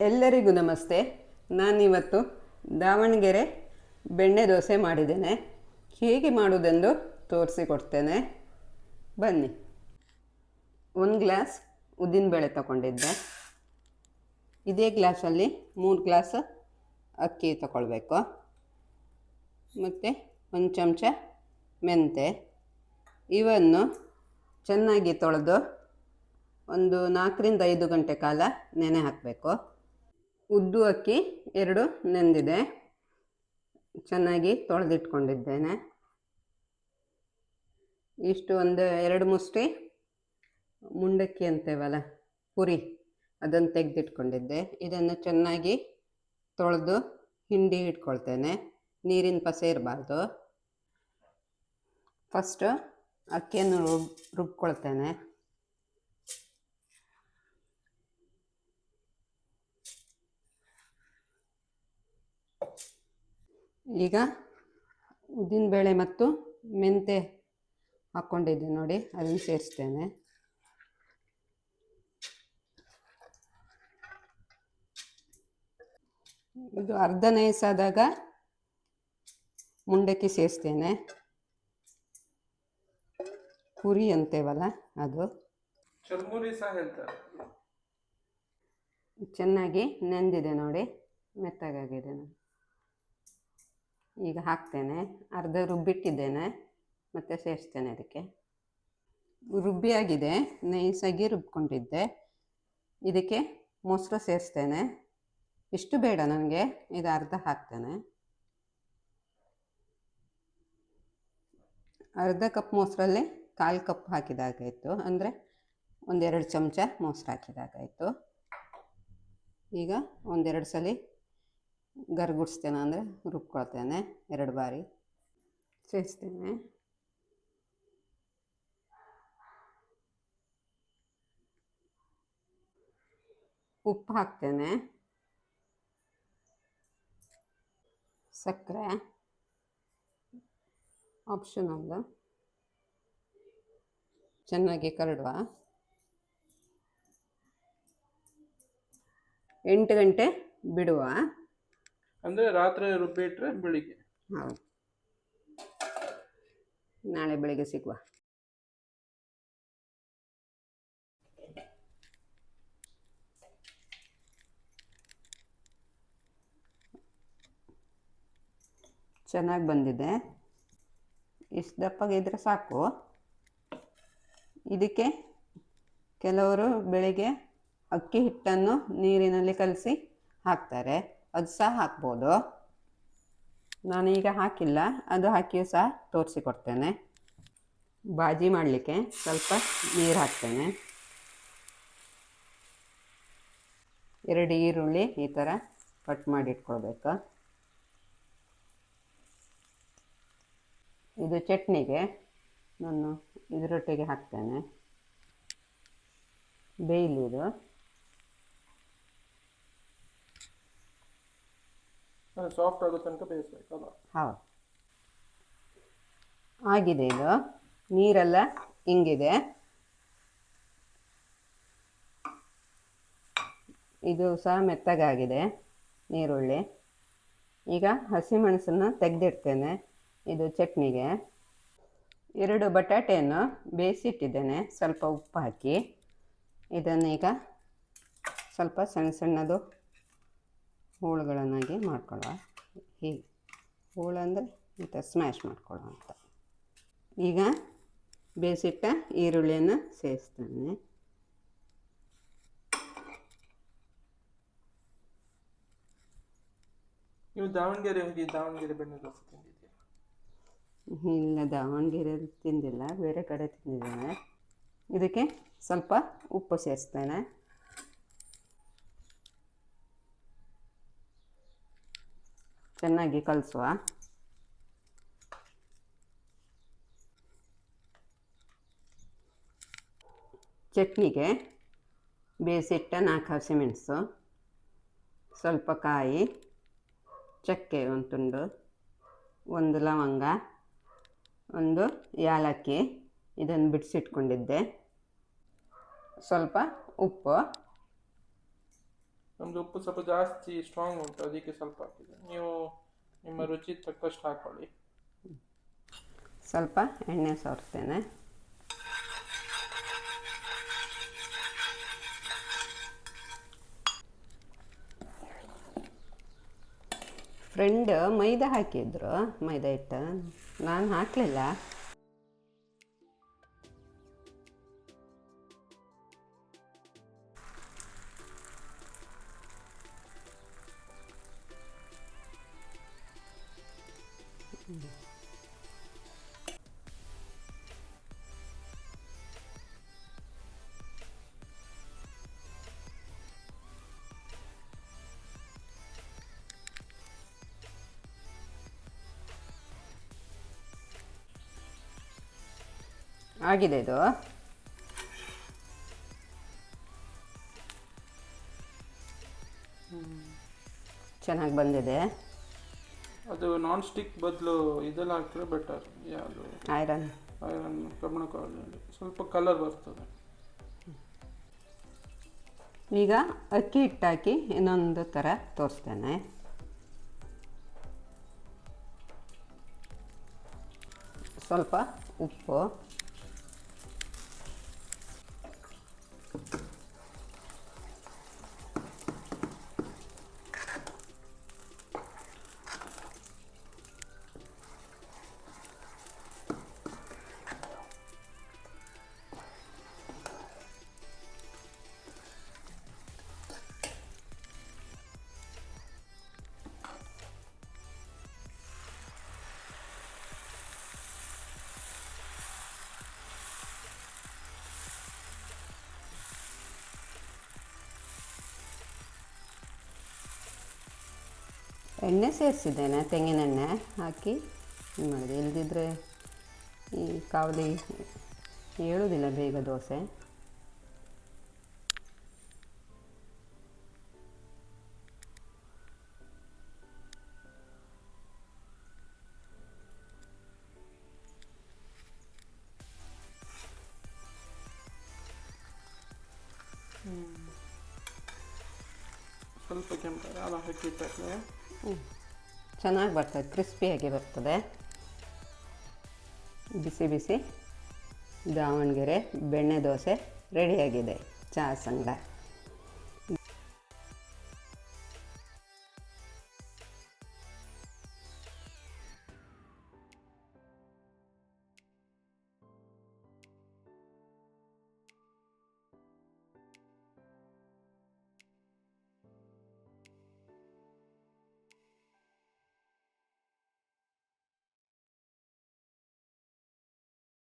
ಎಲ್ಲರಿಗೂ ನಮಸ್ತೆ. ನಾನಿವತ್ತು ದಾವಣಗೆರೆ ಬೆಣ್ಣೆ ದೋಸೆ ಮಾಡಿದ್ದೇನೆ. ಹೇಗೆ ಮಾಡುವುದೆಂದು ತೋರಿಸಿಕೊಡ್ತೇನೆ, ಬನ್ನಿ. 1 ಗ್ಲಾಸ್ ಉದ್ದಿನಬೇಳೆ ತಗೊಂಡಿದ್ದೆ. ಇದೇ ಗ್ಲಾಸಲ್ಲಿ 3 ಗ್ಲಾಸ್ ಅಕ್ಕಿ ತಗೊಳ್ಬೇಕು. ಮತ್ತು 1 ಚಮಚ ಮೆಂತೆ. ಇವನ್ನು ಚೆನ್ನಾಗಿ ತೊಳೆದು ಒಂದು 4ರಿಂದ 5 ಗಂಟೆ ಕಾಲ ನೆನೆ ಹಾಕಬೇಕು. ಉದ್ದು ಅಕ್ಕಿ 2 ನೆಂದಿದೆ, ಚೆನ್ನಾಗಿ ತೊಳೆದಿಟ್ಕೊಂಡಿದ್ದೇನೆ. ಇಷ್ಟು ಒಂದು 2 ಮುಷ್ಟಿ ಮುಂಡಕ್ಕಿ ಅಂತೇವಲ್ಲ, ಪುರಿ, ಅದನ್ನು ತೆಗೆದಿಟ್ಕೊಂಡಿದ್ದೆ. ಇದನ್ನು ಚೆನ್ನಾಗಿ ತೊಳೆದು ಹಿಂಡಿ ಇಟ್ಕೊಳ್ತೇನೆ, ನೀರಿನ ಪಸೆ ಇರಬಾರ್ದು. ಫಸ್ಟು ಅಕ್ಕಿಯನ್ನು ರುಬ್ಕೊಳ್ತೇನೆ. ಈಗ ಉದ್ದಿನಬೇಳೆ ಮತ್ತು ಮೆಂತೆ ಹಾಕ್ಕೊಂಡಿದ್ದೆ ನೋಡಿ, ಅದನ್ನು ಸೇರಿಸ್ತೇನೆ. ಇದು ಅರ್ಧ ನೈಸಾದಾಗ ಮುಂಡಕ್ಕಿ ಸೇರಿಸ್ತೇನೆ, ಪುರಿ ಅಂತೇವಲ್ಲ ಅದು. ಚೆನ್ನಾಗಿ ನೆಂದಿದೆ ನೋಡಿ, ಮೆತ್ತಗಾಗಿದೆ. ಈಗ ಹಾಕ್ತೇನೆ. ಅರ್ಧ ರುಬ್ಬಿಟ್ಟಿದ್ದೇನೆ, ಮತ್ತೆ ಸೇರಿಸ್ತೇನೆ. ಅದಕ್ಕೆ ರುಬ್ಬಿಯಾಗಿದೆ, ನೈಸಾಗಿ ರುಬ್ಕೊಂಡಿದ್ದೆ. ಇದಕ್ಕೆ ಮೊಸರು ಸೇರಿಸ್ತೇನೆ. ಇಷ್ಟು ಬೇಡ ನನಗೆ, ಇದು ಅರ್ಧ ಹಾಕ್ತೇನೆ. ಅರ್ಧ ಕಪ್ ಮೊಸರಲ್ಲಿ 1/4 ಕಪ್ ಹಾಕಿದಾಗಾಯಿತು, ಅಂದರೆ 1-2 ಚಮಚ ಮೊಸರು ಹಾಕಿದಾಗಾಯಿತು. ಈಗ 1-2 ಸಲ ಗರ್ಗುಡಿಸ್ತೇನೆ, ಅಂದರೆ ರುಬ್ಕೊಳ್ತೇನೆ. 2 ಬಾರಿ ಸೇರಿಸ್ತೇನೆ. ಉಪ್ಪು ಹಾಕ್ತೇನೆ, ಸಕ್ಕರೆ ಆಪ್ಷನಲ್. ಚೆನ್ನಾಗಿ ಕರಡುವ. 8 ಗಂಟೆ ಬಿಡುವ, ಅಂದರೆ ರಾತ್ರಿ ರುಬ್ಬಿಟ್ರೆ ಬೆಳಿಗ್ಗೆ. ಹೌದು, ನಾಳೆ ಬೆಳಿಗ್ಗೆ ಸಿಗುವ. ಚೆನ್ನಾಗಿ ಬಂದಿದೆ. ಇಷ್ಟು ದಪ್ಪಗಿದ್ರೆ ಸಾಕು. ಇದಕ್ಕೆ ಕೆಲವರು ಬೆಳಿಗ್ಗೆ ಅಕ್ಕಿ ಹಿಟ್ಟನ್ನು ನೀರಿನಲ್ಲಿ ಕಲಸಿ ಹಾಕ್ತಾರೆ, ಅದು ಸಹ ಹಾಕ್ಬೋದು. ನಾನೀಗ ಹಾಕಿಲ್ಲ, ಅದು ಹಾಕಿಯೂ ಸಹ ತೋರಿಸಿಕೊಡ್ತೇನೆ. ಬಾಜಿ ಮಾಡಲಿಕ್ಕೆ ಸ್ವಲ್ಪ ನೀರು ಹಾಕ್ತೇನೆ. 2 ಈರುಳ್ಳಿ ಈ ಥರ ಕಟ್ ಮಾಡಿ ಇಟ್ಕೊಳ್ಬೇಕು. ಇದು ಚಟ್ನಿಗೆ ನಾನು ಇದರೊಟ್ಟಿಗೆ ಹಾಕ್ತೇನೆ. ಬೇಯ್ಲಿ ಇದು. ಸಾಫ್ಟ್ ಆಗೋ ತನಕ ಬೇಯಿಸ್ಬೇಕಲ್ಲ? ಹೌದು, ಆಗಿದೆ. ಇದು ನೀರೆಲ್ಲ ಹಿಂಗಿದೆ. ಇದು ಸಹ ಮೆತ್ತಗಾಗಿದೆ ಈರುಳ್ಳಿ. ಈಗ ಹಸಿಮೆಣಸನ್ನು ತೆಗೆದಿಡ್ತೇನೆ, ಇದು ಚಟ್ನಿಗೆ. 2 ಬಟಾಟೆಯನ್ನು ಬೇಯಿಸಿಟ್ಟಿದ್ದೇನೆ, ಸ್ವಲ್ಪ ಉಪ್ಪು ಹಾಕಿ. ಇದನ್ನೀಗ ಸ್ವಲ್ಪ ಸಣ್ಣ ಸಣ್ಣದು ಹೋಳುಗಳನ್ನಾಗಿ ಮಾಡ್ಕೊಳ್ಳುವ. ಹೀಗೆ ಹೋಳು ಅಂದರೆ ಮತ್ತು ಸ್ಮ್ಯಾಶ್ ಮಾಡ್ಕೊಳ್ಳುವ ಅಂತ. ಈಗ ಬೇಯಿಸಿಟ್ಟ ಈರುಳ್ಳಿಯನ್ನು ಸೇರಿಸ್ತೇನೆ. ನೀವು ದಾವಣಗೆರೆ ಹೋಗಿ ದಾವಣಗೆರೆ ಬೆಣ್ಣೆ ದೋಸೆ ತಿಂದಿದ್ದೀರಾ? ಇಲ್ಲ, ದಾವಣಗೆರೆ ತಿಂದಿಲ್ಲ, ಬೇರೆ ಕಡೆ ತಿಂದಿದ್ದೇನೆ. ಇದಕ್ಕೆ ಸ್ವಲ್ಪ ಉಪ್ಪು ಸೇರಿಸ್ತೇನೆ. ಚೆನ್ನಾಗಿ ಕಲಸುವ. ಚಟ್ನಿಗೆ ಬೇಯಿಸಿಟ್ಟ 4 ಹಸಿಮೆಣಸು, ಸ್ವಲ್ಪ ಕಾಯಿ, ಚಕ್ಕೆ 1 ತುಂಡು, 1 ಲವಂಗ, 1 ಏಲಕ್ಕಿ, ಇದನ್ನು ಬಿಡಿಸಿಟ್ಕೊಂಡಿದ್ದೆ, ಸ್ವಲ್ಪ ಉಪ್ಪು, ನಮ್ಮದು ಉಪ್ಪು ಸ್ವಲ್ಪ ಜಾಸ್ತಿ ಸ್ಟ್ರಾಂಗ್ ಉಂಟು, ಅದಕ್ಕೆ ಸ್ವಲ್ಪ ಹಾಕಿದೆ. ನೀವು ನಿಮ್ಮ ರುಚಿ ತಕ್ಕಷ್ಟು ಹಾಕೊಳ್ಳಿ. ಸ್ವಲ್ಪ ಎಣ್ಣೆ ಸವರ್ತೇನೆ. ಫ್ರೆಂಡ್ ಮೈದಾ ಹಾಕಿದ್ರು, ಮೈದಾ ಹಿಟ್ಟು ನಾನು ಹಾಕಲಿಲ್ಲ. ಆಗಿದೆ ಇದು. ಚೆನ್ನಾಗಿ ಬಂದಿದೆ. ಅದು ನಾನ್ ಸ್ಟಿಕ್ ಬದಲು ಇದೆಲ್ಲ ಹಾಕಿದ್ರೆ ಬೆಟರ್. ಯಾವುದು ಐರನ್ ಕಬ್ಬಣಕಾಲಲ್ಲಿ ಸ್ವಲ್ಪ ಕಲರ್ ಬರ್ತದೆ. ಈಗ ಅಕ್ಕಿ ಹಿಟ್ಟಾಕಿ ಇನ್ನೊಂದು ಥರ ತೋರಿಸ್ತೇನೆ. ಸ್ವಲ್ಪ ಉಪ್ಪು, ಎಣ್ಣೆ ಸೇರಿಸಿದ್ದೇನೆ, ತೆಂಗಿನೆಣ್ಣೆ ಹಾಕಿ ಇದು ಮಾಡಿದೆ. ಇಲ್ಲದಿದ್ದರೆ ಈ ಕಾವಲಿ ಏಳೋದಿಲ್ಲ ಬೇಗ ದೋಸೆ. ಸ್ವಲ್ಪ ಕೆಂಪು ಅಲ್ಲ ಹಾಕಿಟ್ಟೆ. ಚೆನ್ನಾಗಿ ಬರ್ತದೆ, ಕ್ರಿಸ್ಪಿಯಾಗಿ ಬರ್ತದೆ. ಬಿಸಿ ಬಿಸಿ ದಾವಣಗೆರೆ ಬೆಣ್ಣೆ ದೋಸೆ ರೆಡಿಯಾಗಿದೆ ಚಹಾ ಸಂಗಡ.